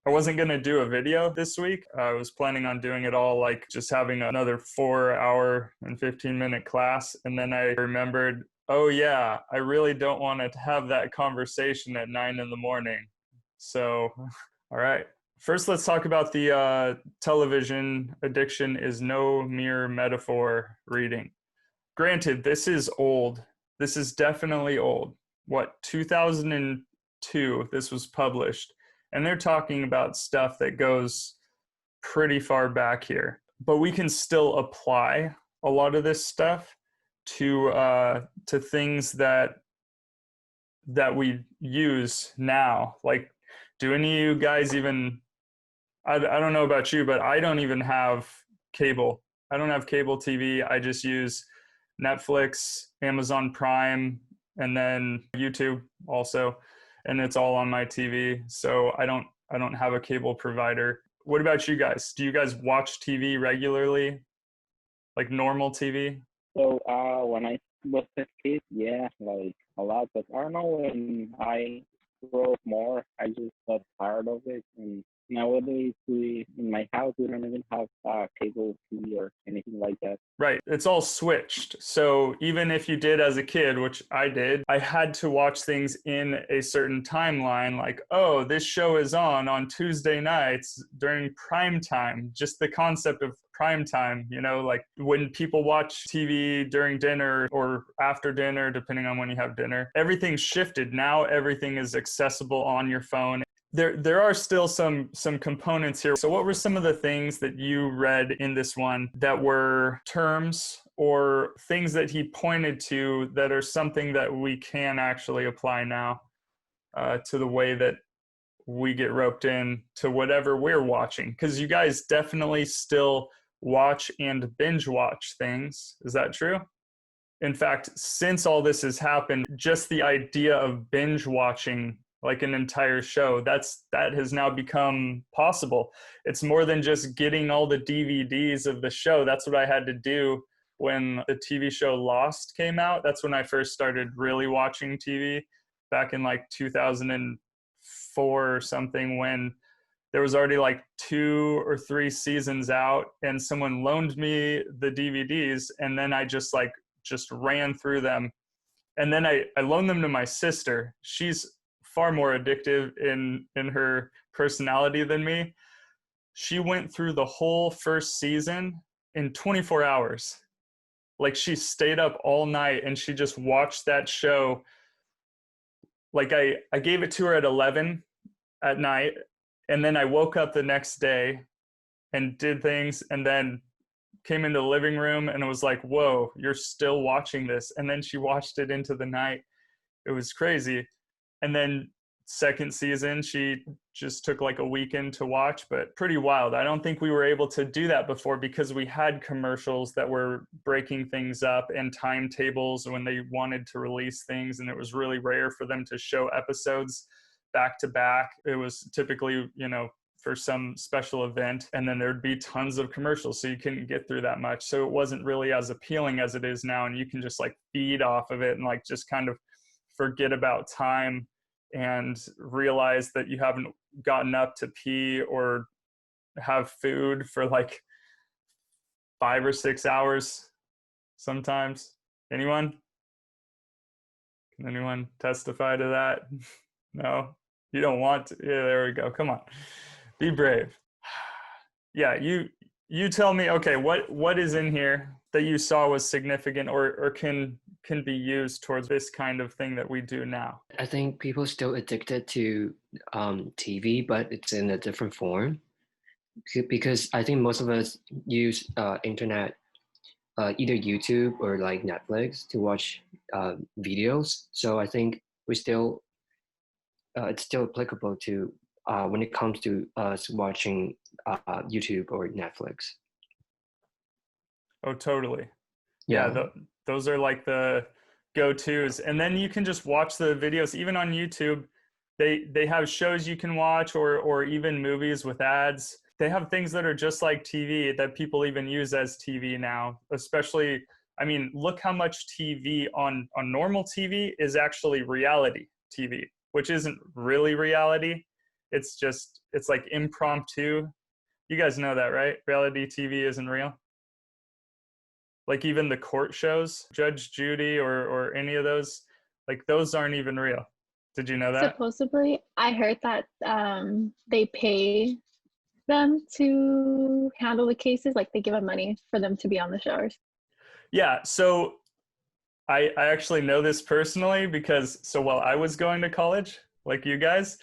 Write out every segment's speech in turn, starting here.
I wasn't going to do a video this week. I was planning on doing it all like just having another 4-hour and 15-minute class. And then I remembered, oh yeah, I really don't want to have that conversation at 9 a.m. So, all right. First, let's talk about the television addiction is no mere metaphor reading. Granted, this is old. This is definitely old. What, 2002, this was published. And they're talking about stuff that goes pretty far back here. But we can still apply a lot of this stuff to things that we use now. Like, do any of you guys even, I don't know about you, but I don't even have cable. I don't have cable TV. I just use Netflix, Amazon Prime, and then YouTube also. And it's all on my TV. So I don't have a cable provider. What about you guys? Do you guys watch TV regularly? Like normal TV? So when I was a kid, yeah, like a lot. But I don't know, when I grew up more, I just got tired of it. And nowadays, in my house, we don't even have cable TV or anything like that. Right. It's all switched. So even if you did as a kid, which I did, I had to watch things in a certain timeline. Like, oh, this show is on Tuesday nights during prime time. Just the concept of prime time, you know, like when people watch TV during dinner or after dinner, depending on when you have dinner, everything's shifted. Now everything is accessible on your phone. There are still some components here. So what were some of the things that you read in this one that were terms or things that he pointed to that are something that we can actually apply now to the way that we get roped in to whatever we're watching? Because you guys definitely still watch and binge watch things. Is that true? In fact, since all this has happened, just the idea of binge watching like an entire show, that has now become possible. It's more than just getting all the DVDs of the show. That's what I had to do when the TV show Lost came out. That's when I first started really watching TV back in like 2004 or something, when there was already like 2 or 3 seasons out and someone loaned me the DVDs, and then I just ran through them. And then I loaned them to my sister. She's far more addictive in her personality than me. She went through the whole first season in 24 hours. Like, she stayed up all night and she just watched that show. Like, I gave it to her at 11 at night, and then I woke up the next day and did things, and then came into the living room and it was like, whoa, you're still watching this. And then she watched it into the night. It was crazy. And then second season, she just took like a weekend to watch, but pretty wild. I don't think we were able to do that before because we had commercials that were breaking things up and timetables when they wanted to release things. And it was really rare for them to show episodes back to back. It was typically, for some special event, and then there'd be tons of commercials, so you couldn't get through that much. So it wasn't really as appealing as it is now, and you can just like feed off of it and like just kind of forget about time and realize that you haven't gotten up to pee or have food for like 5 or 6 hours sometimes. Anyone? Can anyone testify to that? No? You don't want to? Yeah, there we go. Come on. Be brave. Yeah, you tell me, okay, what is in here that you saw was significant or can be used towards this kind of thing that we do now? I think people are still addicted to TV, but it's in a different form. Because I think most of us use internet, either YouTube or like Netflix, to watch videos. So I think it's still applicable to when it comes to us watching YouTube or Netflix. Oh, totally. Yeah, those are like the go-tos. And then you can just watch the videos. Even on YouTube, they have shows you can watch or even movies with ads. They have things that are just like TV that people even use as TV now. Especially, I mean, look how much TV on normal TV is actually reality TV, which isn't really reality. It's like impromptu. You guys know that, right? Reality TV isn't real. Like even the court shows, Judge Judy or any of those, like those aren't even real. Did you know that? Supposedly, I heard that they pay them to handle the cases, like they give them money for them to be on the shows. Yeah, so I actually know this personally because so while I was going to college, like you guys,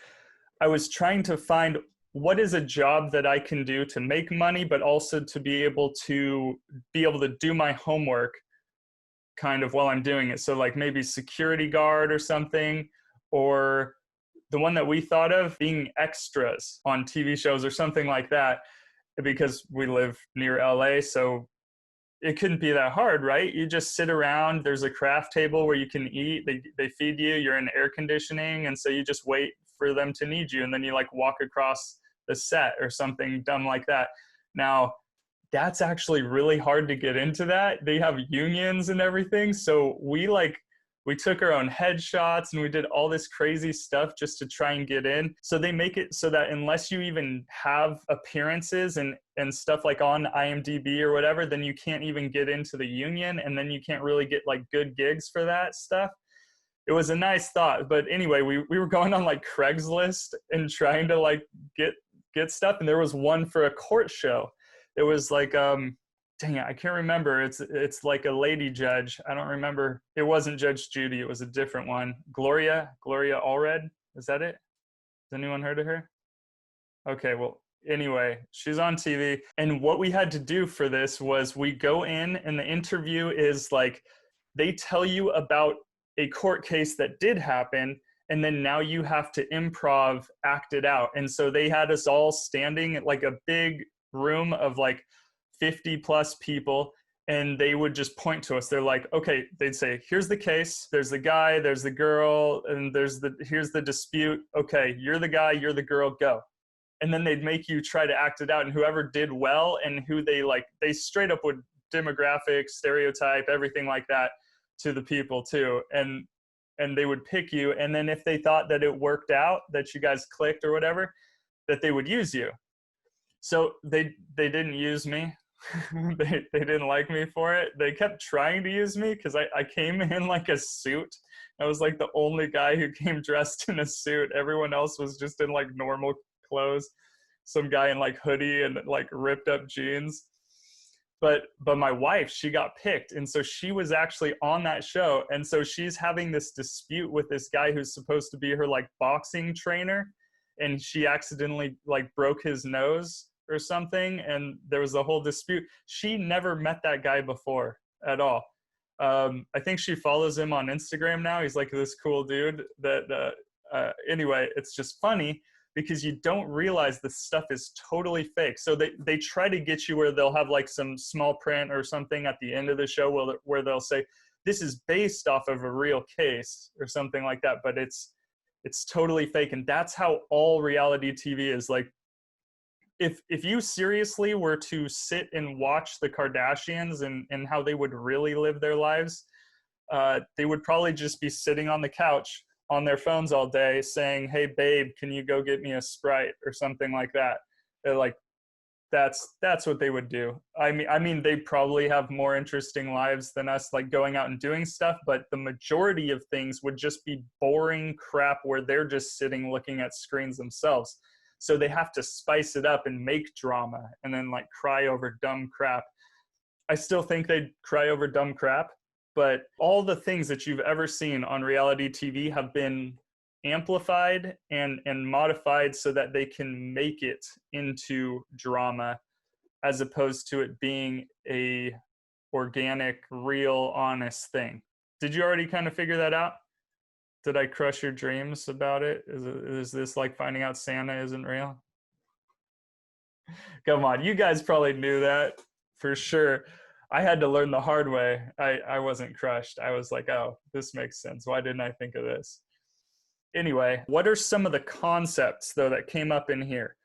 I was trying to find what is a job that I can do to make money, but also to be able to do my homework kind of while I'm doing it. So like maybe security guard or something, or the one that we thought of being extras on TV shows or something like that, because we live near LA. So it couldn't be that hard, right? You just sit around, there's a craft table where you can eat, they feed you, you're in air conditioning, and so you just wait for them to need you, and then you like walk across the set or something dumb like that. Now, that's actually really hard to get into that. They have unions and everything, so we took our own headshots and we did all this crazy stuff just to try and get in. So they make it so that unless you even have appearances and stuff like on IMDb or whatever, then you can't even get into the union, and then you can't really get like good gigs for that stuff. It was a nice thought, but anyway, we were going on like Craigslist and trying to like get stuff, and there was one for a court show. It was like dang it, I can't remember. It's like a lady judge. I don't remember. It wasn't Judge Judy. It was a different one. Gloria Allred. Is that it? Has anyone heard of her? Okay, well, anyway, she's on TV. And what we had to do for this was we go in and the interview is like, they tell you about a court case that did happen, and then now you have to improv, act it out. And so they had us all standing at like a big room of like 50 plus people, and they would just point to us. They're like, okay, they'd say, here's the case, there's the guy, there's the girl, and here's the dispute. Okay, you're the guy, you're the girl, go. And then they'd make you try to act it out, and whoever did well and who they straight up would demographic, stereotype, everything like that to the people too. And they would pick you, and then if they thought that it worked out, that you guys clicked or whatever, that they would use you. So they didn't use me. they didn't like me for it. They kept trying to use me because I came in like a suit. I was like the only guy who came dressed in a suit. Everyone else was just in like normal clothes. Some guy in like hoodie and like ripped up jeans. But my wife, she got picked, and so she was actually on that show, and so she's having this dispute with this guy who's supposed to be her like boxing trainer, and she accidentally like broke his nose or something, and there was a whole dispute. She never met that guy before at all. I think she follows him on Instagram now. He's like this cool dude that anyway, it's just funny because you don't realize this stuff is totally fake. So they try to get you where they'll have like some small print or something at the end of the show where they'll say, this is based off of a real case or something like that, but it's totally fake. And that's how all reality TV is. Like, if you seriously were to sit and watch the Kardashians and how they would really live their lives, they would probably just be sitting on the couch on their phones all day saying, hey babe, can you go get me a Sprite or something like that. They're like, that's what they would do. I mean, they probably have more interesting lives than us, like going out and doing stuff, but the majority of things would just be boring crap where they're just sitting looking at screens themselves. So they have to spice it up and make drama and then like cry over dumb crap. I still think they'd cry over dumb crap, but all the things that you've ever seen on reality TV have been amplified and modified so that they can make it into drama as opposed to it being a organic, real, honest thing. Did you already kind of figure that out? Did I crush your dreams about it? Is this like finding out Santa isn't real? Come on, you guys probably knew that for sure. I had to learn the hard way. I wasn't crushed. I was like, oh, this makes sense. Why didn't I think of this? Anyway, what are some of the concepts, though, that came up in here?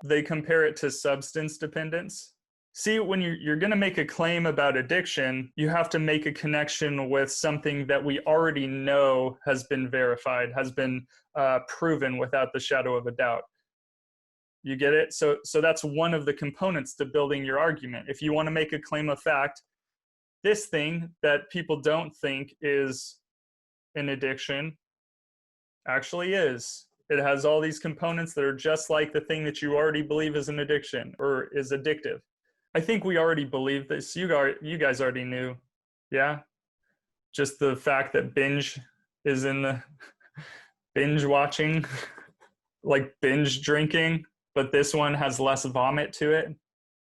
They compare it to substance dependence. See, when you're going to make a claim about addiction, you have to make a connection with something that we already know has been verified, has been proven without the shadow of a doubt. You get it? So that's one of the components to building your argument. If you want to make a claim of fact, this thing that people don't think is an addiction actually is. It has all these components that are just like the thing that you already believe is an addiction or is addictive. I think we already believe this. You guys already knew. Yeah? Just the fact that binge is in the binge watching, like binge drinking, but this one has less vomit to it.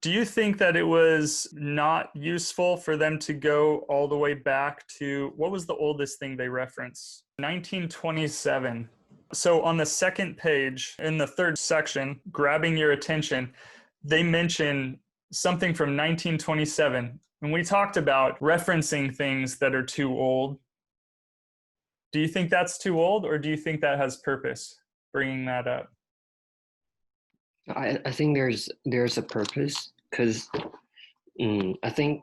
Do you think that it was not useful for them to go all the way back to, what was the oldest thing they reference? 1927. So on the second page, in the third section, grabbing your attention, they mention something from 1927. And we talked about referencing things that are too old. Do you think that's too old, or do you think that has purpose, bringing that up? I think there's a purpose, because I think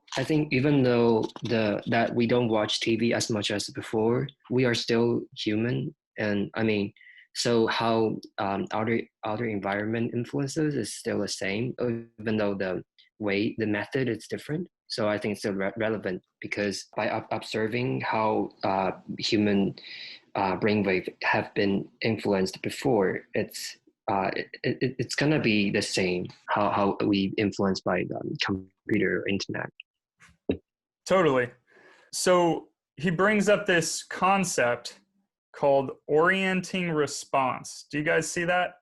even though that we don't watch TV as much as before, we are still human, and I mean, so how outer environment influences is still the same, even though the method is different. So I think it's still relevant, because by observing how human brainwave have been influenced before, it's gonna be the same how we influenced by the computer or internet. Totally. So he brings up this concept called orienting response. Do you guys see that?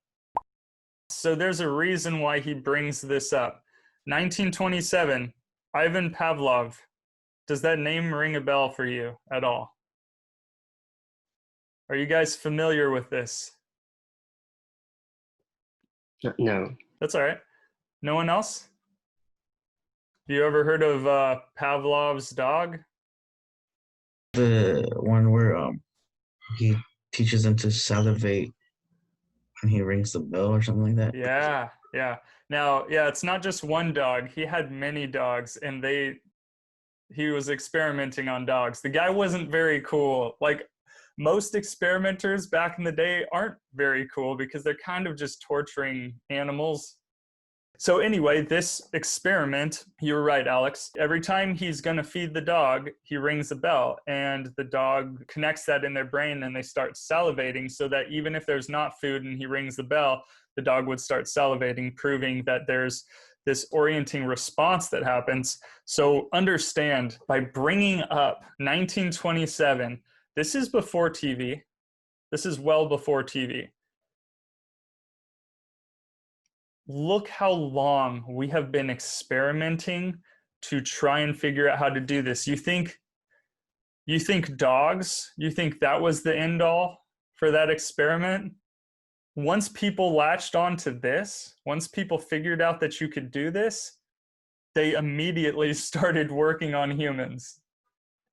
So there's a reason why he brings this up. 1927, Ivan Pavlov. Does that name ring a bell for you at all? Are you guys familiar with this? No. That's all right. No one else? You ever heard of Pavlov's dog? The one where he teaches them to salivate and he rings the bell or something like that. Yeah. Now, it's not just one dog. He had many dogs, and he was experimenting on dogs. The guy wasn't very cool. Like, most experimenters back in the day aren't very cool because they're kind of just torturing animals. So anyway, this experiment, you're right, Alex. Every time he's going to feed the dog, he rings a bell, and the dog connects that in their brain, and they start salivating, so that even if there's not food and he rings the bell, the dog would start salivating, proving that there's this orienting response that happens. So understand, by bringing up 1927, this is before TV. This is well before TV. Look how long we have been experimenting to try and figure out how to do this. You think dogs, you think that was the end all for that experiment? Once people latched onto this, once people figured out that you could do this, they immediately started working on humans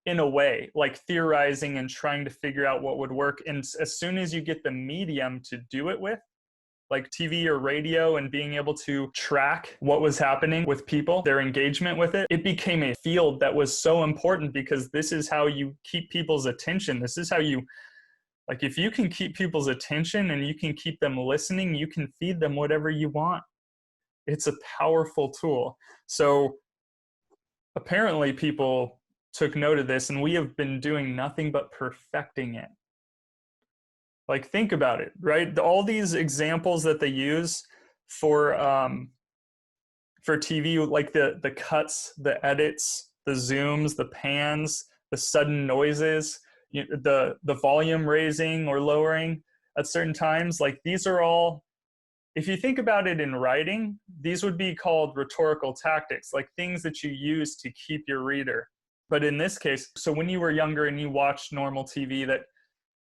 in a way, like theorizing and trying to figure out what would work. And as soon as you get the medium to do it with, like TV or radio, and being able to track what was happening with people, their engagement with it, it became a field that was so important, because this is how you keep people's attention. This is how you, like, if you can keep people's attention and you can keep them listening, you can feed them whatever you want. It's a powerful tool. So apparently people took note of this, and we have been doing nothing but perfecting it. Like, think about it, right? All these examples that they use for TV, like the cuts, the edits, the zooms, the pans, the sudden noises, the volume raising or lowering at certain times, like, these are all, if you think about it in writing, these would be called rhetorical tactics, like things that you use to keep your reader. But in this case, so when you were younger and you watched normal TV, that,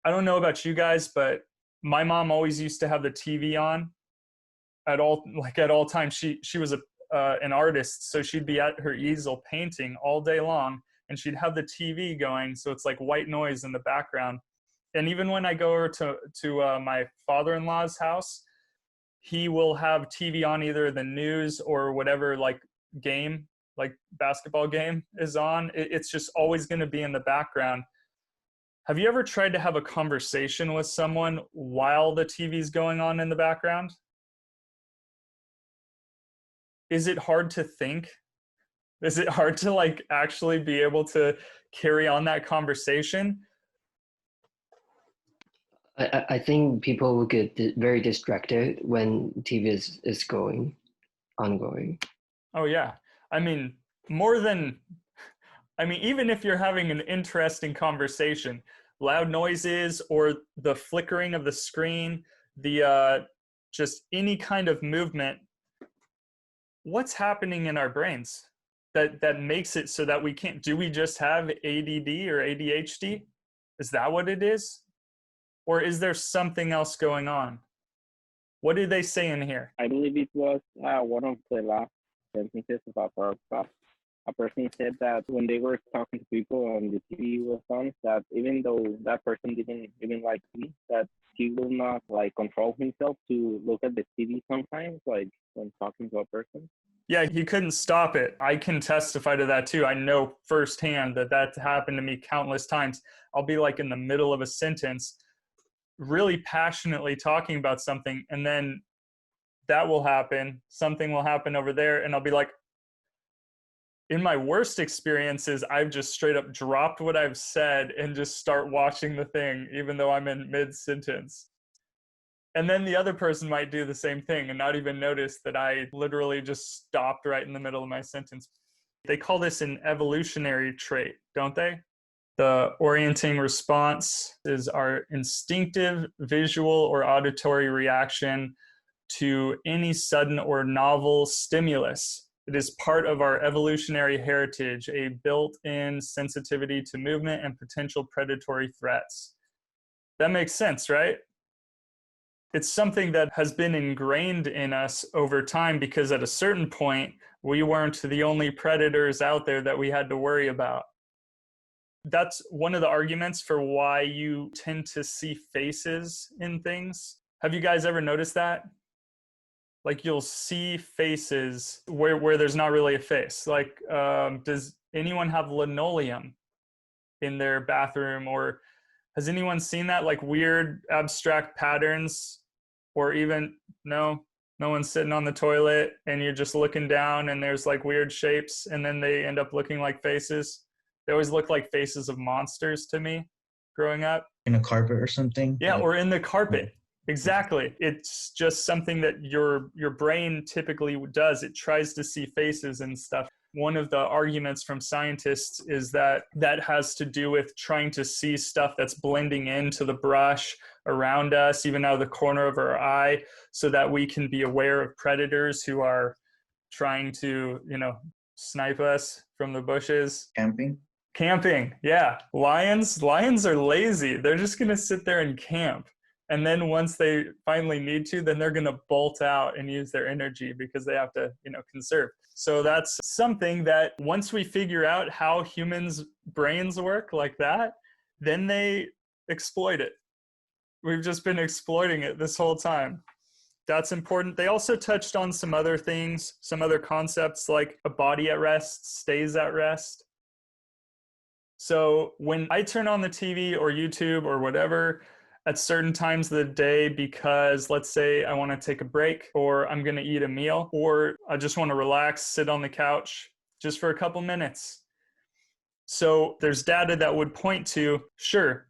I don't know about you guys, but my mom always used to have the TV on at all times. She was an artist, so she'd be at her easel painting all day long, and she'd have the TV going, so it's like white noise in the background. And even when I go over to my father-in-law's house, he will have TV on, either the news or whatever, like, game, like basketball game is on. It's just always going to be in the background. Have you ever tried to have a conversation with someone while the TV's going on in the background? is it hard to think? Is it hard to like actually be able to carry on that conversation? I think people will get very distracted when TV is going ongoing. Oh yeah. I mean, more than I mean, even if you're having an interesting conversation, loud noises or the flickering of the screen, the just any kind of movement, what's happening in our brains that makes it so that we can't? Do we just have ADD or ADHD? Is that what it is? Or is there something else going on? What did they say in here? I believe it was one of the last sentences of our class. A person said that when they were talking to people and the TV was on, that even though that person didn't even like TV, that he will not like control himself to look at the TV sometimes, like when talking to a person. Yeah, he couldn't stop it. I can testify to that too. I know firsthand that that happened to me countless times. I'll be like in the middle of a sentence, really passionately talking about something, and then that will happen. Something will happen over there, and I'll be like, in my worst experiences, I've just straight up dropped what I've said and just start watching the thing, even though I'm in mid-sentence. And then the other person might do the same thing and not even notice that I literally just stopped right in the middle of my sentence. They call this an evolutionary trait, don't they? The orienting response is our instinctive visual or auditory reaction to any sudden or novel stimulus. It is part of our evolutionary heritage, a built-in sensitivity to movement and potential predatory threats. That makes sense, right? It's something that has been ingrained in us over time because at a certain point, we weren't the only predators out there that we had to worry about. That's one of the arguments for why you tend to see faces in things. Have you guys ever noticed that? Like you'll see faces where there's not really a face. Like, does anyone have linoleum in their bathroom, or has anyone seen that? Like weird abstract patterns, or even no one's sitting on the toilet and you're just looking down and there's like weird shapes and then they end up looking like faces. They always look like faces of monsters to me growing up. In a carpet or something. Yeah, or in the carpet. Exactly. It's just something that your brain typically does. It tries to see faces and stuff. One of the arguments from scientists is that that has to do with trying to see stuff that's blending into the brush around us, even out of the corner of our eye, so that we can be aware of predators who are trying to, snipe us from the bushes. Camping, yeah. Lions are lazy. They're just going to sit there and camp. And then once they finally need to, then they're going to bolt out and use their energy because they have to, conserve. So that's something that once we figure out how humans' brains work like that, then they exploit it. We've just been exploiting it this whole time. That's important. They also touched on some other things, some other concepts like a body at rest stays at rest. So when I turn on the TV or YouTube or whatever at certain times of the day, because let's say I want to take a break or I'm going to eat a meal or I just want to relax, sit on the couch just for a couple minutes. So there's data that would point to, sure,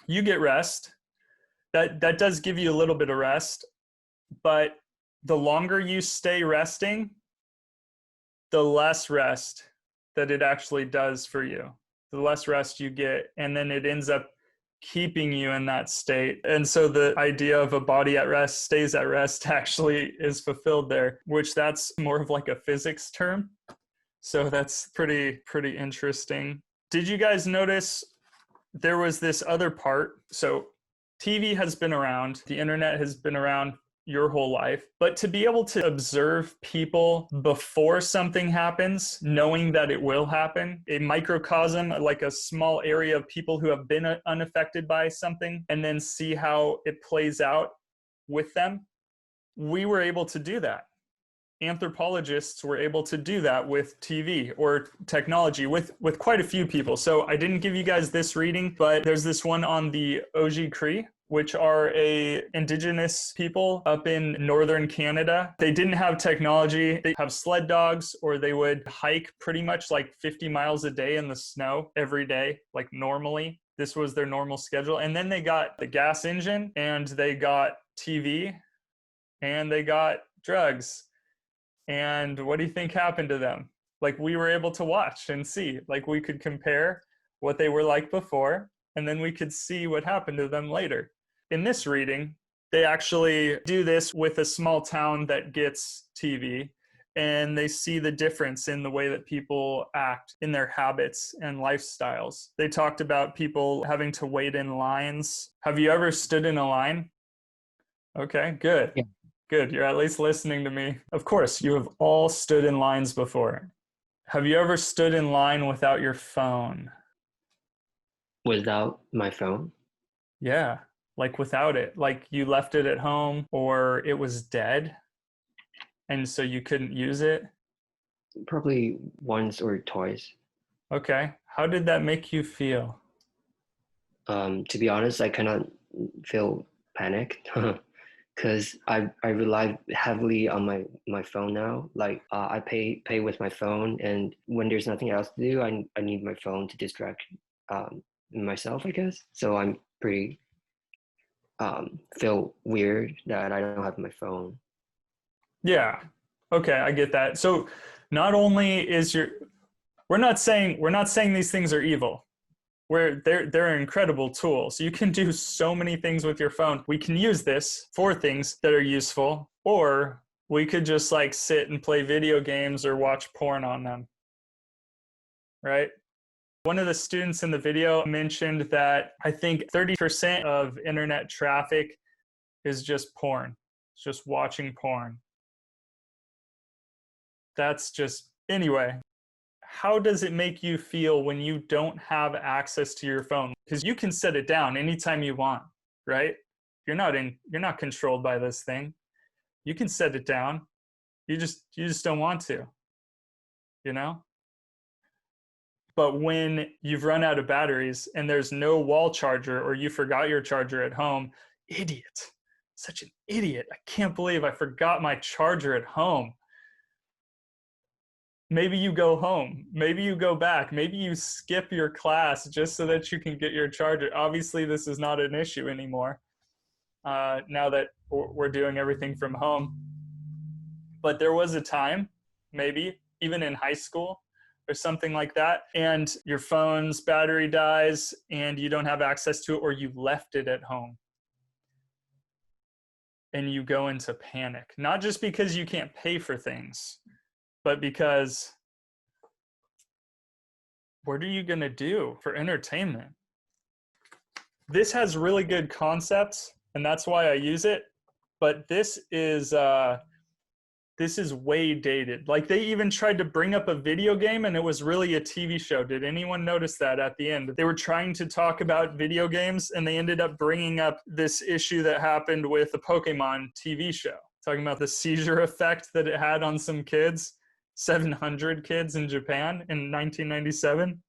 you get rest. That does give you a little bit of rest, but the longer you stay resting, the less rest that it actually does for you. The less rest you get, and then it ends up keeping you in that state. And so the idea of a body at rest stays at rest actually is fulfilled there, which that's more of like a physics term. So that's pretty interesting. Did you guys notice there was this other part? So TV has been around, the internet has been around your whole life, but to be able to observe people before something happens, knowing that it will happen, a microcosm, like a small area of people who have been unaffected by something, and then see how it plays out with them, we were able to do that. anthropologists were able to do that with TV or technology with quite a few people. So I didn't give you guys this reading, but there's this one on the Oji Cree, which are a indigenous people up in northern Canada. They didn't have technology. They have sled dogs, or they would hike pretty much like 50 miles a day in the snow every day, like normally. This was their normal schedule. And then they got the gas engine, and they got TV, and they got drugs. And what do you think happened to them? Like, we were able to watch and see, like we could compare what they were like before, and then we could see what happened to them later. In this reading, they actually do this with a small town that gets TV, and they see the difference in the way that people act, in their habits and lifestyles. They talked about people having to wait in lines. Have you ever stood in a line? Okay, good. Yeah. Good, you're at least listening to me. Of course, you have all stood in lines before. Have you ever stood in line without your phone? Without my phone? Yeah, like without it. Like you left it at home, or it was dead, and so you couldn't use it? Probably once or twice. Okay, how did that make you feel? To be honest, I cannot feel panicked because I rely heavily on my phone now. Like I pay with my phone, and when there's nothing else to do, I need my phone to distract myself, I guess. So I'm pretty feel weird that I don't have my phone. Yeah, okay, I get that. So not only is we're not saying these things are evil. They're an incredible tool. So you can do so many things with your phone. We can use this for things that are useful, or we could just like sit and play video games or watch porn on them, right? One of the students in the video mentioned that I think 30% of internet traffic is just porn. It's just watching porn. That's just, anyway. How does it make you feel when you don't have access to your phone? Because you can set it down anytime you want, right? You're not controlled by this thing. You can set it down. You just don't want to, you know? But when you've run out of batteries and there's no wall charger, or you forgot your charger at home, idiot. Such an idiot. I can't believe I forgot my charger at home. Maybe you go home, maybe you go back, maybe you skip your class just so that you can get your charger. Obviously, this is not an issue anymore now that we're doing everything from home. But there was a time, maybe even in high school or something like that, and your phone's battery dies and you don't have access to it, or you left it at home. And you go into panic, not just because you can't pay for things, but because what are you going to do for entertainment? This has really good concepts, and that's why I use it. But this is way dated. Like, they even tried to bring up a video game, and it was really a TV show. Did anyone notice that at the end? They were trying to talk about video games, and they ended up bringing up this issue that happened with the Pokemon TV show, talking about the seizure effect that it had on some kids. 700 kids in Japan in 1997.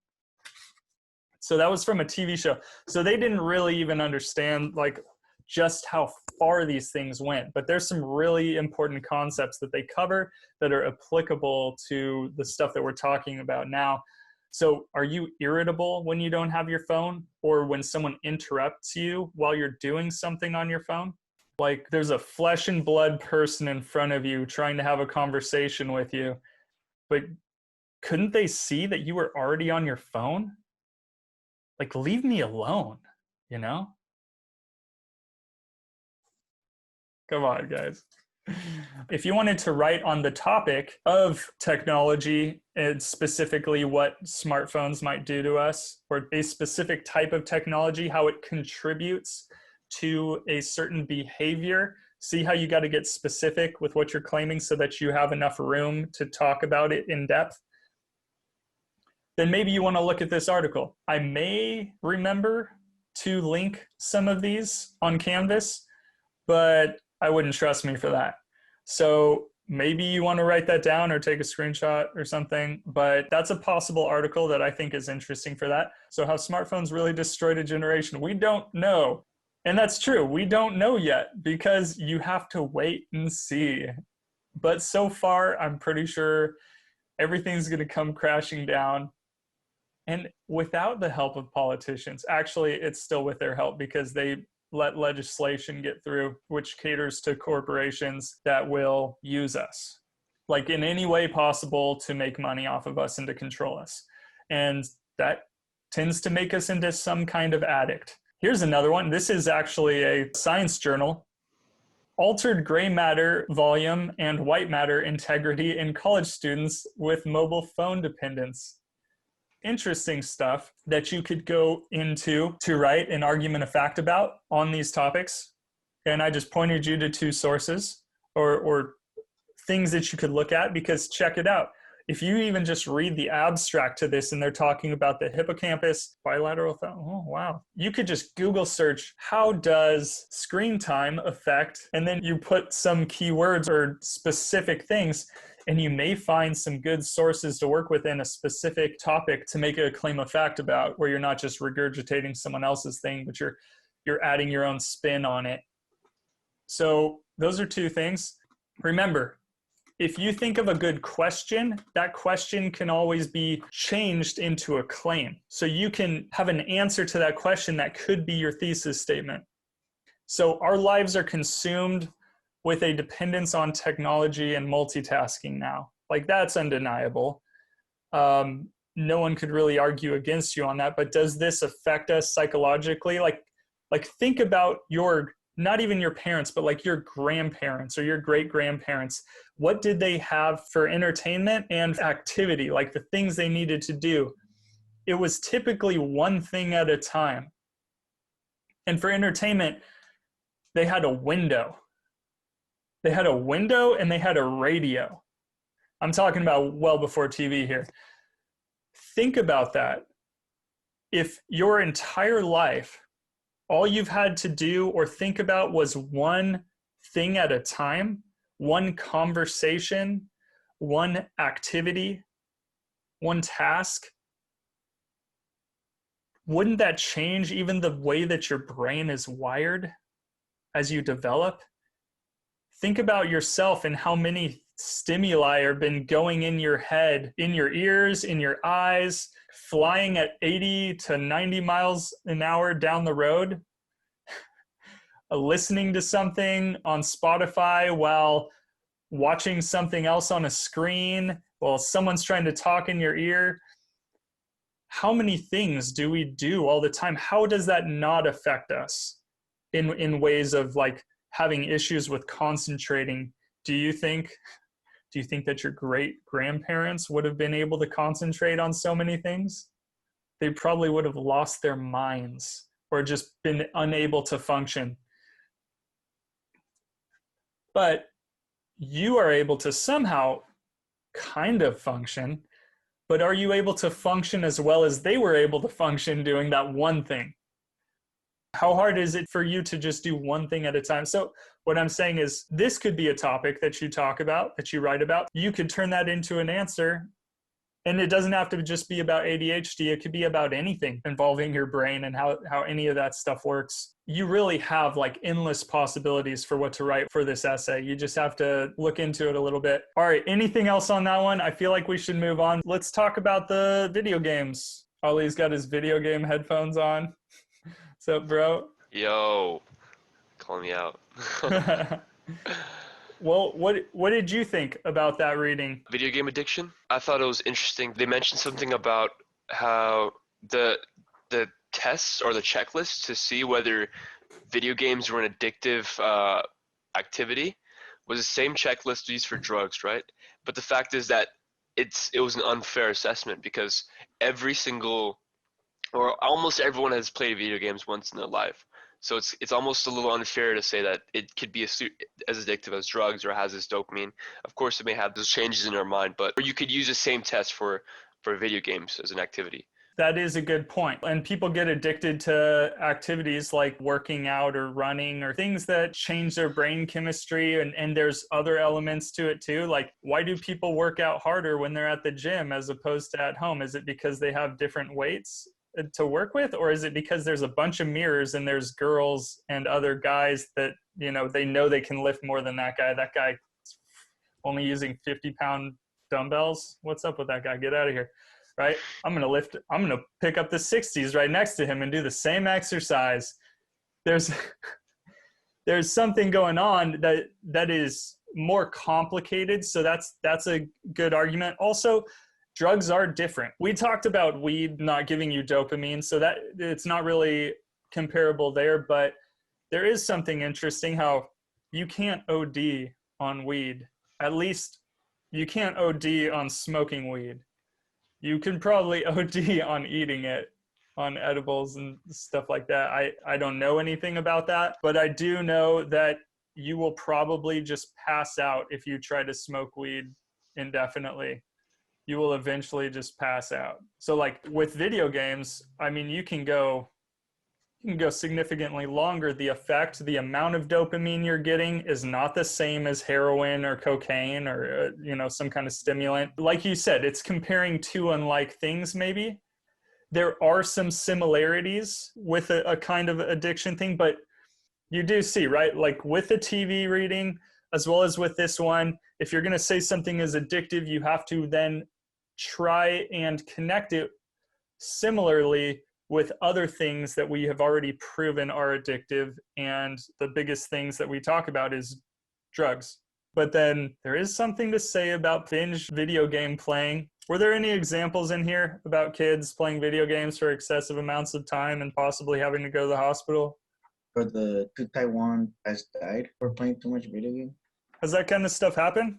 So that was from a TV show. So they didn't really even understand like just how far these things went. But there's some really important concepts that they cover that are applicable to the stuff that we're talking about now. So are you irritable when you don't have your phone, or when someone interrupts you while you're doing something on your phone? Like, there's a flesh and blood person in front of you trying to have a conversation with you, but couldn't they see that you were already on your phone? Like, leave me alone, you know? Come on, guys. If you wanted to write on the topic of technology, and specifically what smartphones might do to us, or a specific type of technology, how it contributes to a certain behavior, see how you got to get specific with what you're claiming so that you have enough room to talk about it in depth, then maybe you want to look at this article. I may remember to link some of these on Canvas, but I wouldn't trust me for that. So maybe you want to write that down or take a screenshot or something, but that's a possible article that I think is interesting for that. So how smartphones really destroyed a generation. We don't know. And that's true. We don't know yet because you have to wait and see. But so far, I'm pretty sure everything's going to come crashing down. And without the help of politicians, actually, it's still with their help because they let legislation get through which caters to corporations that will use us, like in any way possible, to make money off of us and to control us. And that tends to make us into some kind of addict. Here's another one. This is actually a science journal. Altered gray matter volume and white matter integrity in college students with mobile phone dependence. Interesting stuff that you could go into to write an argument of fact about on these topics. And I just pointed you to 2 sources or things that you could look at, because check it out. If you even just read the abstract to this and they're talking about the hippocampus, bilateral thought, oh, wow. You could just Google search, how does screen time affect, and then you put some keywords or specific things, and you may find some good sources to work within a specific topic to make a claim of fact about, where you're not just regurgitating someone else's thing, but you're adding your own spin on it. So those are 2 things. Remember, if you think of a good question, that question can always be changed into a claim. So you can have an answer to that question that could be your thesis statement. So our lives are consumed with a dependence on technology and multitasking now. Like, that's undeniable. No one could really argue against you on that, but does this affect us psychologically? Like think about not even your parents, but like your grandparents or your great-grandparents. What did they have for entertainment and activity, like the things they needed to do? It was typically one thing at a time. And for entertainment, they had a window. They had a window and they had a radio. I'm talking about well before TV here. Think about that. If your entire life, all you've had to do or think about was one thing at a time, one conversation, one activity, one task, wouldn't that change even the way that your brain is wired as you develop? Think about yourself and how many stimuli have been going in your head, in your ears, in your eyes, flying at 80 to 90 miles an hour down the road, listening to something on Spotify while watching something else on a screen, while someone's trying to talk in your ear. How many things do we do all the time? How does that not affect us in ways of like having issues with concentrating? Do you think that your great-grandparents would have been able to concentrate on so many things? They probably would have lost their minds or just been unable to function. But you are able to somehow kind of function, but are you able to function as well as they were able to function doing that one thing? How hard is it for you to just do one thing at a time? So what I'm saying is, this could be a topic that you talk about, that you write about. You could turn that into an answer. And it doesn't have to just be about ADHD. It could be about anything involving your brain and how any of that stuff works. You really have like endless possibilities for what to write for this essay. You just have to look into it a little bit. All right, anything else on that one? I feel like we should move on. Let's talk about the video games. Ollie's got his video game headphones on. What's up, bro? Yo, call me out. Well, what did you think about that reading? Video game addiction? I thought it was interesting. They mentioned something about how the tests or the checklists to see whether video games were an addictive activity was the same checklist used for drugs, right? But the fact is that it was an unfair assessment because every single or almost everyone has played video games once in their life. So it's almost a little unfair to say that it could be as addictive as drugs or has this dopamine. Of course, it may have those changes in our mind, but you could use the same test for video games as an activity. That is a good point. And people get addicted to activities like working out or running or things that change their brain chemistry. And there's other elements to it too. Like, why do people work out harder when they're at the gym as opposed to at home? Is it because they have different weights to work with? Or is it because there's a bunch of mirrors and there's girls and other guys that, you know they can lift more than that guy? That guy only using 50-pound dumbbells. What's up with that guy? Get out of here. Right? I'm going to pick up the 60s right next to him and do the same exercise. There's something going on that is more complicated. So that's a good argument. Also, drugs are different. We talked about weed not giving you dopamine, so that it's not really comparable there, but there is something interesting how you can't OD on weed. At least you can't OD on smoking weed. You can probably OD on eating it, on edibles and stuff like that. I don't know anything about that, but I do know that you will probably just pass out if you try to smoke weed indefinitely. You will eventually just pass out. So like with video games, I mean, you can go significantly longer. The effect, the amount of dopamine you're getting is not the same as heroin or cocaine or, some kind of stimulant. Like you said, it's comparing two unlike things maybe. There are some similarities with a kind of addiction thing, but you do see, right? Like with the TV reading, as well as with this one, if you're going to say something is addictive, you have to then try and connect it similarly with other things that we have already proven are addictive. And the biggest things that we talk about is drugs. But then there is something to say about binge video game playing. Were there any examples in here about kids playing video games for excessive amounts of time and possibly having to go to the hospital? For the two Taiwan guys died for playing too much video game. Has that kind of stuff happen?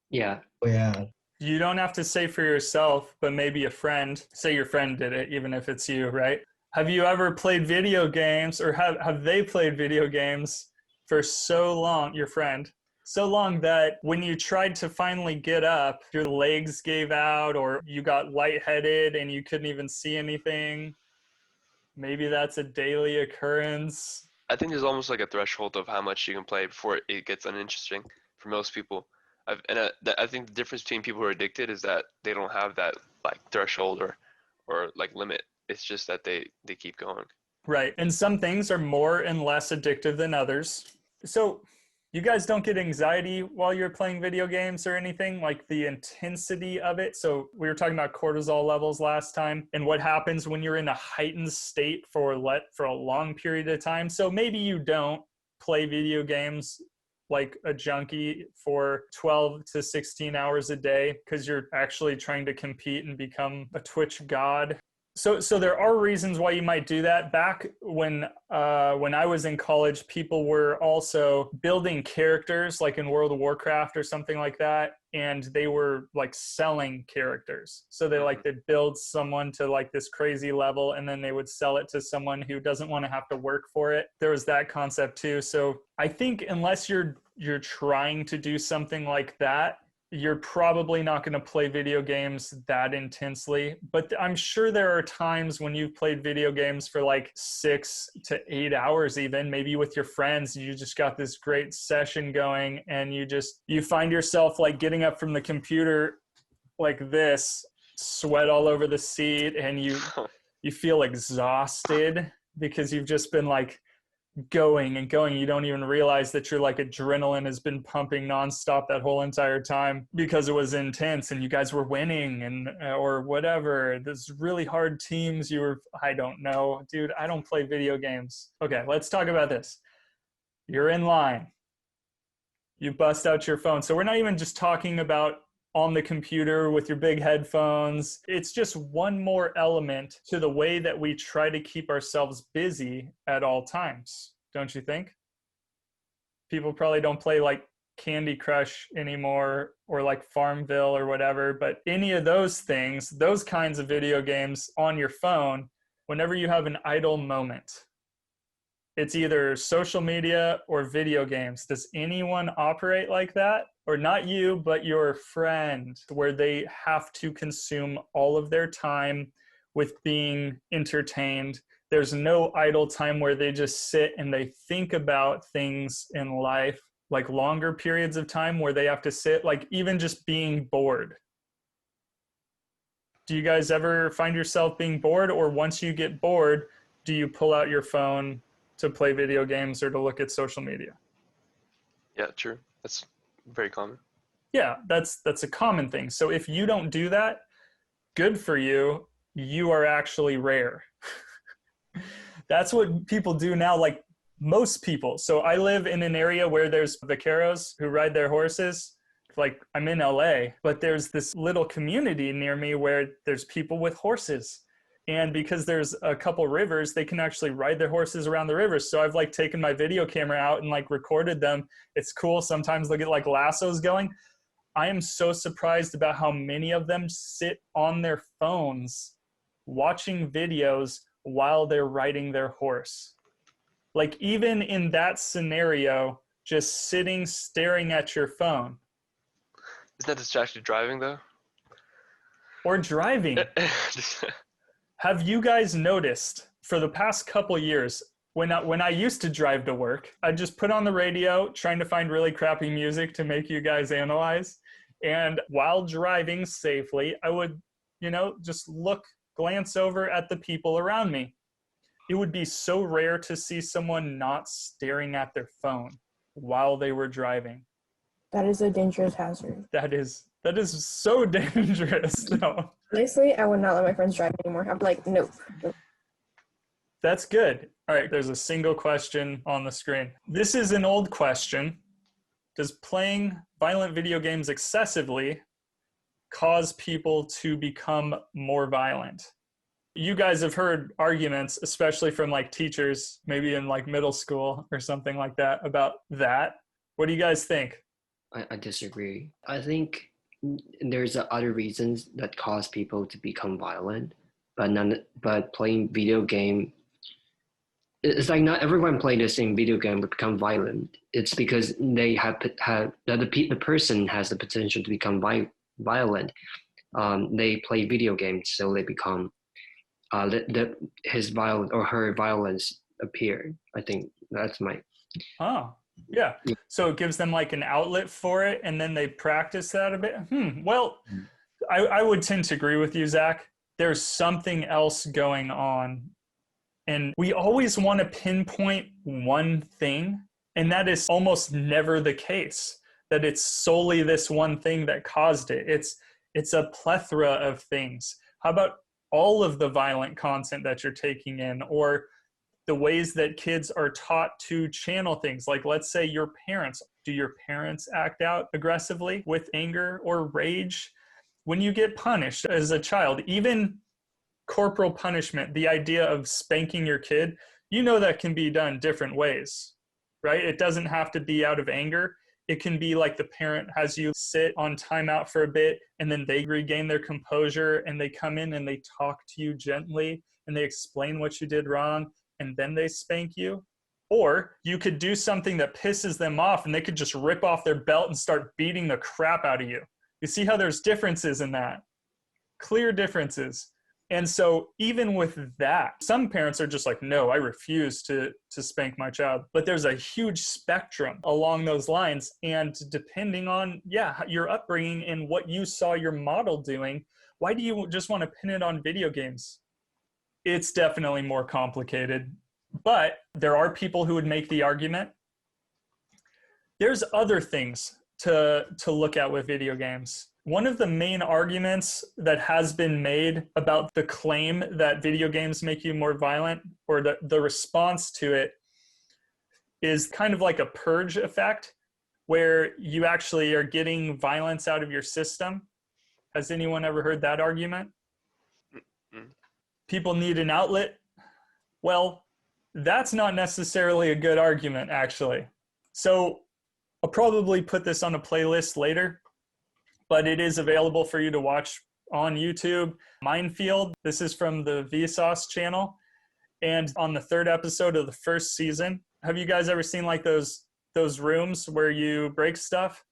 Yeah. Oh yeah. You don't have to say for yourself, but maybe a friend. Say your friend did it, even if it's you, right? Have you ever played video games, or have they played video games for so long, your friend, so long that when you tried to finally get up, your legs gave out or you got lightheaded and you couldn't even see anything? Maybe that's a daily occurrence. I think there's almost like a threshold of how much you can play before it gets uninteresting for most people. I think the difference between people who are addicted is that they don't have that like threshold or like limit. It's just that they keep going. Right. And some things are more and less addictive than others. So you guys don't get anxiety while you're playing video games or anything, like the intensity of it? So we were talking about cortisol levels last time and what happens when you're in a heightened state for a long period of time. So maybe you don't play video games like a junkie for 12 to 16 hours a day because you're actually trying to compete and become a Twitch god. So there are reasons why you might do that. Back when I was in college, people were also building characters like in World of Warcraft or something like that, and they were like selling characters. So they'd build someone to like this crazy level, and then they would sell it to someone who doesn't want to have to work for it. There was that concept too. So I think unless you're trying to do something like that, you're probably not going to play video games that intensely. But I'm sure there are times when you've played video games for like 6 to 8 hours even, maybe with your friends. You just got this great session going and you find yourself like getting up from the computer like this, sweat all over the seat, and you feel exhausted because you've just been like going and going. You don't even realize that your like adrenaline has been pumping nonstop that whole entire time because it was intense and you guys were winning and or whatever. There's really hard teams. I don't know, dude. I don't play video games. Okay, let's talk about this. You're in line. You bust out your phone. So we're not even just talking about on the computer with your big headphones. It's just one more element to the way that we try to keep ourselves busy at all times, don't you think? People probably don't play like Candy Crush anymore or like Farmville or whatever, but any of those things, those kinds of video games on your phone, whenever you have an idle moment, it's either social media or video games. Does anyone operate like that? Or not you, but your friend, where they have to consume all of their time with being entertained. There's no idle time where they just sit and they think about things in life, like longer periods of time where they have to sit, like even just being bored. Do you guys ever find yourself being bored, or once you get bored, do you pull out your phone to play video games or to look at social media? Yeah, true. That's very common. Yeah, that's a common thing. So if you don't do that, good for you. You are actually rare. That's what people do now, like most people. So I live in an area where there's vaqueros who ride their horses. Like I'm in LA, but there's this little community near me where there's people with horses. And because there's a couple rivers, they can actually ride their horses around the rivers. So I've like taken my video camera out and like recorded them. It's cool. Sometimes they'll get like lassos going. I am so surprised about how many of them sit on their phones watching videos while they're riding their horse. Like even in that scenario, just sitting, staring at your phone. Isn't that distracted driving though? Or driving. Have you guys noticed for the past couple years, when I used to drive to work, I'd just put on the radio trying to find really crappy music to make you guys analyze. And while driving safely, I would, just glance over at the people around me. It would be so rare to see someone not staring at their phone while they were driving. That is a dangerous hazard. That is so dangerous. No. Honestly, I would not let my friends drive anymore. I'm like, nope. That's good. All right, there's a single question on the screen. This is an old question. Does playing violent video games excessively cause people to become more violent? You guys have heard arguments, especially from like teachers, maybe in like middle school or something like that, about that. What do you guys think? I disagree. I think there's other reasons that cause people to become violent, but playing video game, it's like not everyone playing the same video game would become violent. It's because they have the person has the potential to become violent. They play video games, so they become his violence or her violence appear. I think that's my. Oh, yeah. So it gives them like an outlet for it, and then they practice that a bit. Well, I would tend to agree with you, Zach. There's something else going on. And we always want to pinpoint one thing, and that is almost never the case, that it's solely this one thing that caused it. It's a plethora of things. How about all of the violent content that you're taking in, or the ways that kids are taught to channel things? Like, let's say your parents. Do your parents act out aggressively with anger or rage? When you get punished as a child, even corporal punishment, the idea of spanking your kid, that can be done different ways, right? It doesn't have to be out of anger. It can be like the parent has you sit on timeout for a bit, and then they regain their composure and they come in and they talk to you gently and they explain what you did wrong, and then they spank you. Or you could do something that pisses them off and they could just rip off their belt and start beating the crap out of you. You see how there's differences in that? Clear differences. And so even with that, some parents are just like, no, I refuse to spank my child. But there's a huge spectrum along those lines. And depending on, your upbringing and what you saw your model doing, why do you just want to pin it on video games? It's definitely more complicated. But there are people who would make the argument. There's other things to look at with video games. One of the main arguments that has been made about the claim that video games make you more violent, or the response to it, is kind of like a purge effect, where you actually are getting violence out of your system. Has anyone ever heard that argument? People need an outlet. Well, that's not necessarily a good argument, actually. So I'll probably put this on a playlist later, but it is available for you to watch on YouTube. Minefield, this is from the Vsauce channel. And on the 3rd episode of the 1st season, have you guys ever seen like those rooms where you break stuff?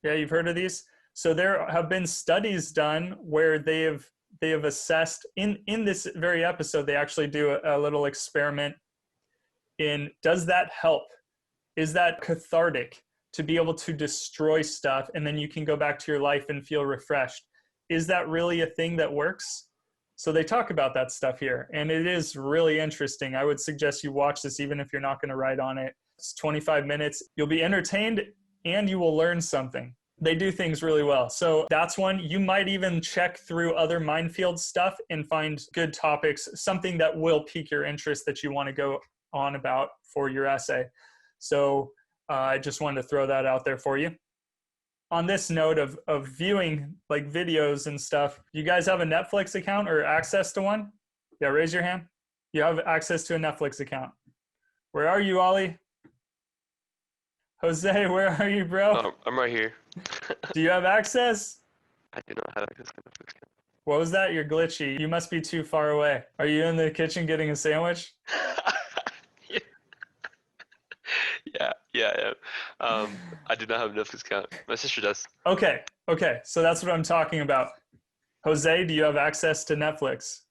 Yeah, you've heard of these? So there have been studies done where they have they have assessed in this very episode, they actually do a little experiment in, does that help? Is that cathartic to be able to destroy stuff and then you can go back to your life and feel refreshed? Is that really a thing that works? So they talk about that stuff here, and it is really interesting. I would suggest you watch this even if you're not going to write on it. It's 25 minutes. You'll be entertained and you will learn something. They do things really well. So that's one. You might even check through other Minefield stuff and find good topics, something that will pique your interest that you want to go on about for your essay. So I just wanted to throw that out there for you. On this note of viewing like videos and stuff, you guys have a Netflix account or access to one? Yeah, raise your hand. You have access to a Netflix account. Where are you, Ollie? Jose, where are you, bro? Oh, I'm right here. Do you have access? I do not have access to Netflix. What was that? You're glitchy. You must be too far away. Are you in the kitchen getting a sandwich? Yeah, I am. I do not have a Netflix account. My sister does. Okay. So that's what I'm talking about. Jose, do you have access to Netflix?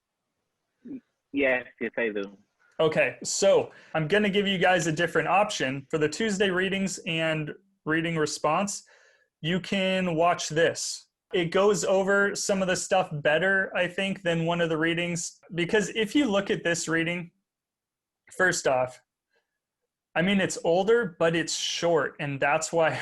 Yes, I do. Okay, so I'm going to give you guys a different option. For the Tuesday readings and reading response, you can watch this. It goes over some of the stuff better, I think, than one of the readings. Because if you look at this reading, first off, I mean, it's older, but it's short. And that's why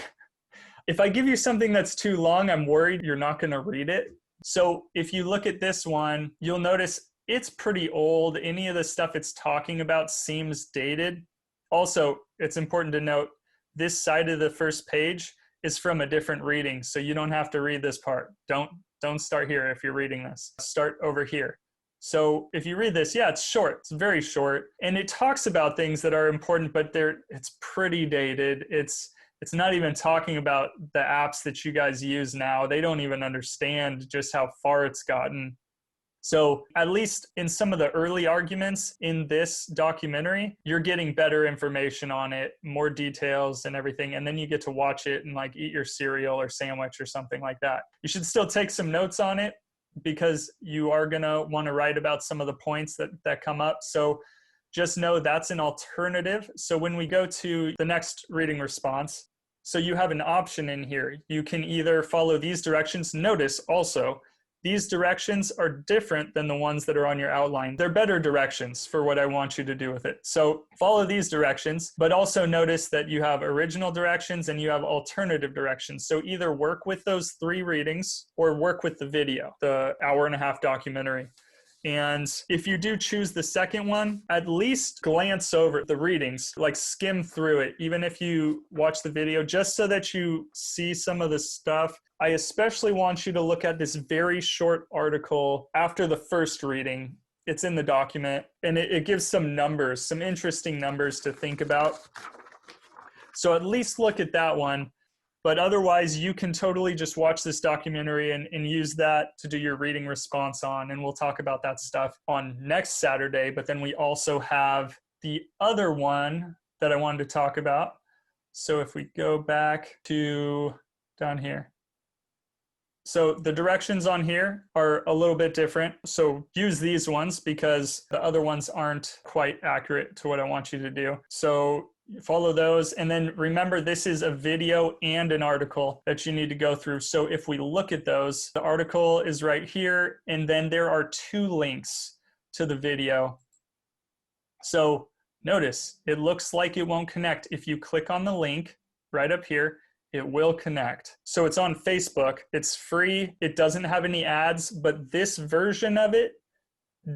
if I give you something that's too long, I'm worried you're not going to read it. So if you look at this one, you'll notice it's pretty old. Any of the stuff it's talking about seems dated. Also, it's important to note this side of the first page is from a different reading. So you don't have to read this part. Don't start here if you're reading this. Start over here. So if you read this, yeah, it's short. It's very short. And it talks about things that are important, but it's pretty dated. It's not even talking about the apps that you guys use now. They don't even understand just how far it's gotten. So at least in some of the early arguments in this documentary, you're getting better information on it, more details and everything. And then you get to watch it and like eat your cereal or sandwich or something like that. You should still take some notes on it because you are going to want to write about some of the points that come up. So just know that's an alternative. So when we go to the next reading response, so you have an option in here. You can either follow these directions. Notice also, these directions are different than the ones that are on your outline. They're better directions for what I want you to do with it. So follow these directions, but also notice that you have original directions and you have alternative directions. So either work with those 3 readings or work with the video, the hour-and-a-half documentary. And if you do choose the second one, at least glance over the readings, like skim through it, even if you watch the video, just so that you see some of the stuff. I especially want you to look at this very short article after the first reading. It's in the document, and it gives some numbers, some interesting numbers to think about. So at least look at that one. But otherwise, you can totally just watch this documentary and use that to do your reading response on. And we'll talk about that stuff on next Saturday. But then we also have the other one that I wanted to talk about. So if we go back to down here. So the directions on here are a little bit different. So use these ones because the other ones aren't quite accurate to what I want you to do. So follow those. And then remember, this is a video and an article that you need to go through. So if we look at those, the article is right here. And then there are 2 links to the video. So notice it looks like it won't connect. If you click on the link right up here, it will connect. So it's on Facebook. It's free. It doesn't have any ads, but this version of it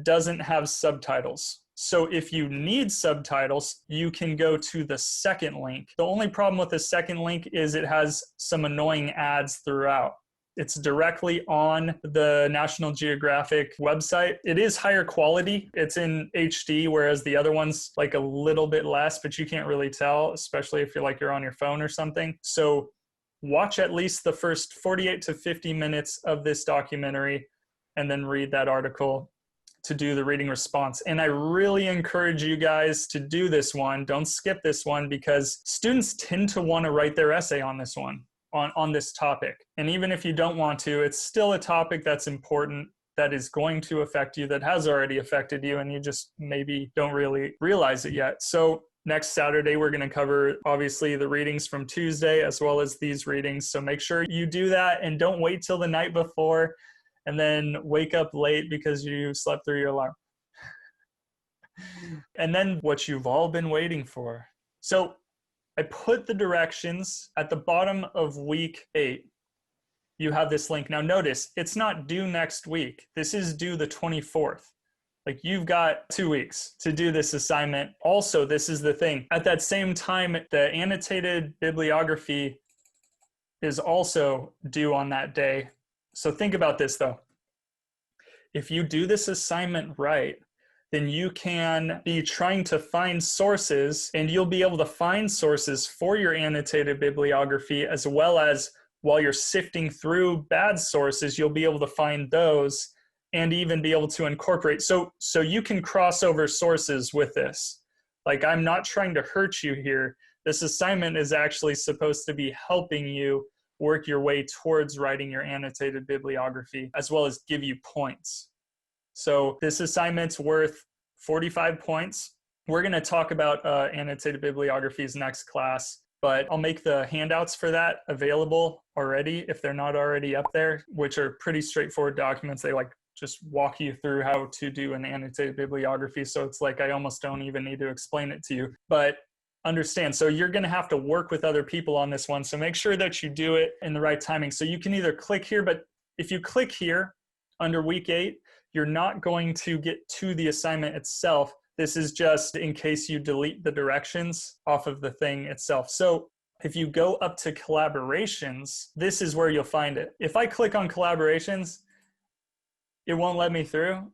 doesn't have subtitles. So if you need subtitles, you can go to the second link. The only problem with the second link is it has some annoying ads throughout. It's directly on the National Geographic website. It is higher quality. It's in HD, whereas the other one's like a little bit less, but you can't really tell, especially if you're on your phone or something. So watch at least the first 48 to 50 minutes of this documentary and then read that article to do the reading response. And I really encourage you guys to do this one. Don't skip this one because students tend to want to write their essay on this one, on this topic. And even if you don't want to, it's still a topic that's important that is going to affect you, that has already affected you, and you just maybe don't really realize it yet. So next Saturday, we're going to cover, obviously, the readings from Tuesday as well as these readings. So make sure you do that and don't wait till the night before and then wake up late because you slept through your alarm. And then what you've all been waiting for. So I put the directions at the bottom of week 8. You have this link. Now notice, it's not due next week. This is due the 24th. Like, you've got 2 weeks to do this assignment. Also, this is the thing. At that same time, the annotated bibliography is also due on that day. So think about this though. If you do this assignment right, then you can be trying to find sources, and you'll be able to find sources for your annotated bibliography, as well as while you're sifting through bad sources, you'll be able to find those and even be able to incorporate. So you can cross over sources with this. Like, I'm not trying to hurt you here. This assignment is actually supposed to be helping you work your way towards writing your annotated bibliography, as well as give you points. So this assignment's worth 45 points. We're going to talk about annotated bibliographies next class, but I'll make the handouts for that available already if they're not already up there, which are pretty straightforward documents. They like just walk you through how to do an annotated bibliography. So it's like I almost don't even need to explain it to you. But understand, so you're going to have to work with other people on this one. So make sure that you do it in the right timing. So you can either click here, but if you click here under week 8, you're not going to get to the assignment itself. This is just in case you delete the directions off of the thing itself. So if you go up to collaborations, this is where you'll find it. If I click on collaborations, it won't let me through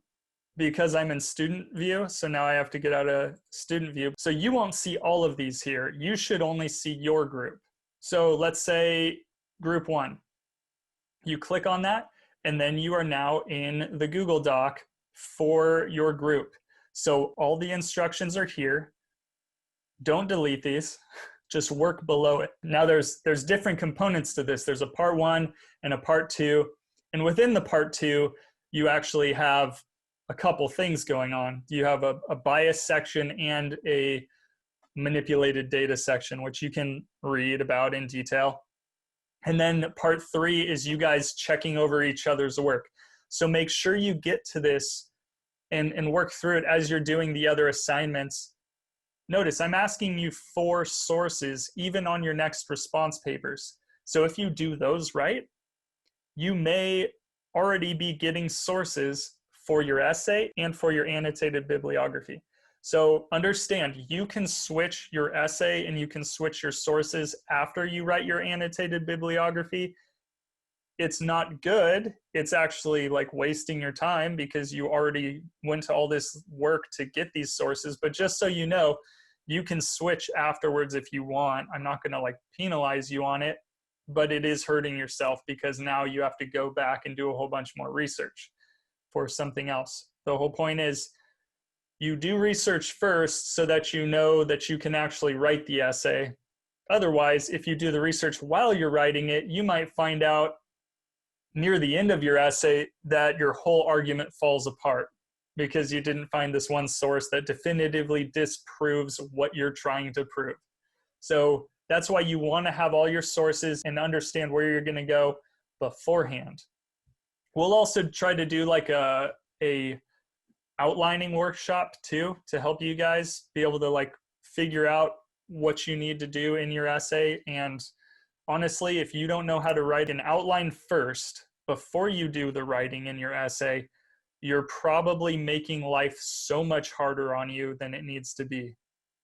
because I'm in student view. So now I have to get out of student view. So you won't see all of these here. You should only see your group. So let's say group 1. You click on that, and then you are now in the Google Doc for your group. So all the instructions are here. Don't delete these, just work below it. Now there's different components to this. There's a part 1 and a part 2. And within the part 2, you actually have a couple things going on. You have a bias section and a manipulated data section, which you can read about in detail. And then part 3 is you guys checking over each other's work. So make sure you get to this and work through it as you're doing the other assignments. Notice I'm asking you for sources even on your next response papers. So if you do those right, you may already be getting sources for your essay and for your annotated bibliography. So understand, you can switch your essay and you can switch your sources after you write your annotated bibliography. It's not good. It's actually like wasting your time because you already went to all this work to get these sources. But just so you know, you can switch afterwards if you want. I'm not going to like penalize you on it, but it is hurting yourself because now you have to go back and do a whole bunch more research for something else. The whole point is you do research first so that you know that you can actually write the essay. Otherwise, if you do the research while you're writing it, you might find out near the end of your essay that your whole argument falls apart because you didn't find this one source that definitively disproves what you're trying to prove. So that's why you want to have all your sources and understand where you're going to go beforehand. We'll also try to do like a outlining workshop too to help you guys be able to like figure out what you need to do in your essay. And honestly, if you don't know how to write an outline first before you do the writing in your essay, you're probably making life so much harder on you than it needs to be.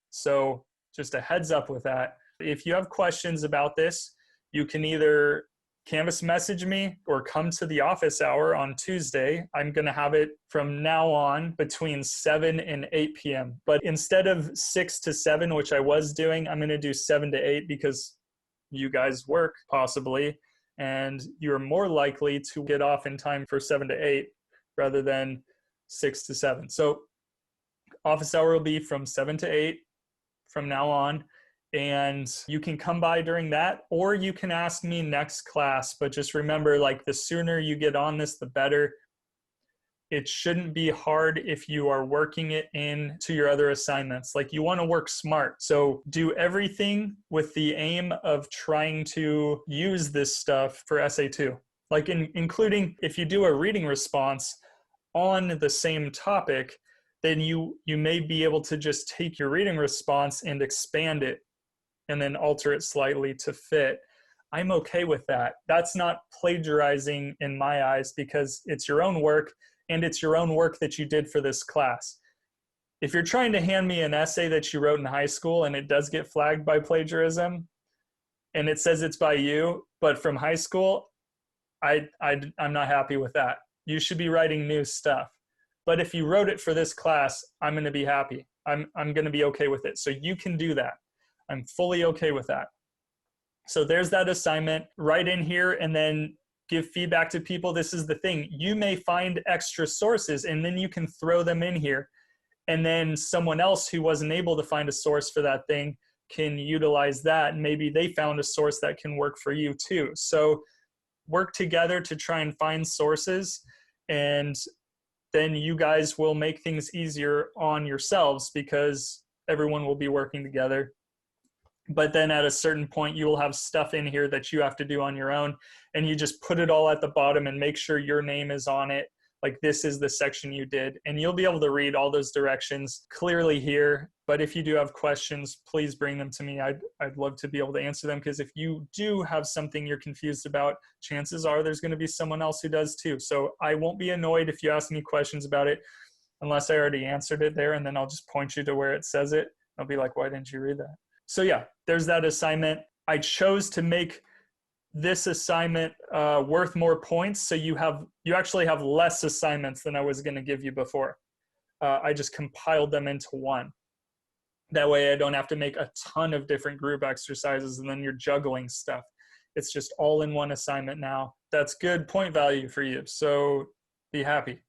So just a heads up with that. If you have questions about this, you can either Canvas message me or come to the office hour on Tuesday. I'm going to have it from now on between 7 and 8 p.m. But instead of 6 to 7, which I was doing, I'm going to do 7 to 8 because you guys work possibly, and you're more likely to get off in time for 7 to 8 rather than 6 to 7. So office hour will be from 7 to 8 from now on. And you can come by during that, or you can ask me next class. But just remember, like, the sooner you get on this, the better. it shouldn't be hard if you are working it into your other assignments. Like, you want to work smart. So do everything with the aim of trying to use this stuff for essay 2. Like including if you do a reading response on the same topic, then you may be able to just take your reading response and expand it and then alter it slightly to fit. I'm okay with that. That's not plagiarizing in my eyes, because it's your own work, and it's your own work that you did for this class. If you're trying to hand me an essay that you wrote in high school and it does get flagged by plagiarism and it says it's by you, but from high school, I'm not happy with that. You should be writing new stuff. But if you wrote it for this class, I'm going to be happy. I'm going to be okay with it. So you can do that. I'm fully okay with that. So there's that assignment. Write in here and then give feedback to people. This is the thing. You may find extra sources and then you can throw them in here. And then someone else who wasn't able to find a source for that thing can utilize that. And maybe they found a source that can work for you too. So work together to try and find sources, and then you guys will make things easier on yourselves because everyone will be working together. But then at a certain point, you will have stuff in here that you have to do on your own, and you just put it all at the bottom and make sure your name is on it. Like, this is the section you did, and you'll be able to read all those directions clearly here. But if you do have questions, please bring them to me. I'd love to be able to answer them, because if you do have something you're confused about, chances are there's going to be someone else who does too. So I won't be annoyed if you ask me questions about it, unless I already answered it there, and then I'll just point you to where it says it. I'll be like, why didn't you read that? So yeah, there's that assignment. I chose to make this assignment worth more points, so you actually have less assignments than I was going to give you before. I just compiled them into one. That way I don't have to make a ton of different group exercises and then you're juggling stuff. It's just all in one assignment now. That's good point value for you, so be happy.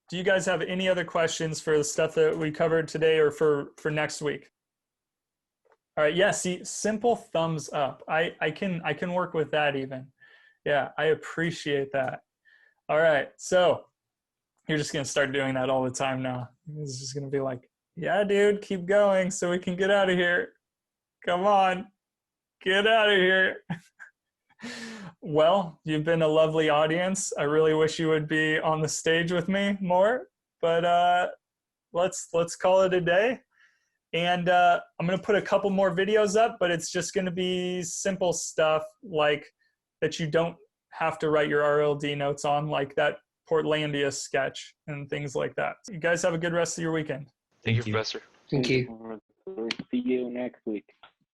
Do you guys have any other questions for the stuff that we covered today or for next week? All right, yeah, see, simple thumbs up. I can work with that even. Yeah, I appreciate that. All right, so you're just gonna start doing that all the time now. It's just gonna be like, yeah, dude, keep going so we can get out of here. Come on, get out of here. Well, you've been a lovely audience. I really wish you would be on the stage with me more, but let's call it a day. And I'm going to put a couple more videos up, but it's just going to be simple stuff like that you don't have to write your RLD notes on, like that Portlandia sketch and things like that. You guys have a good rest of your weekend. Thank you, Professor. Thank you. See you next week.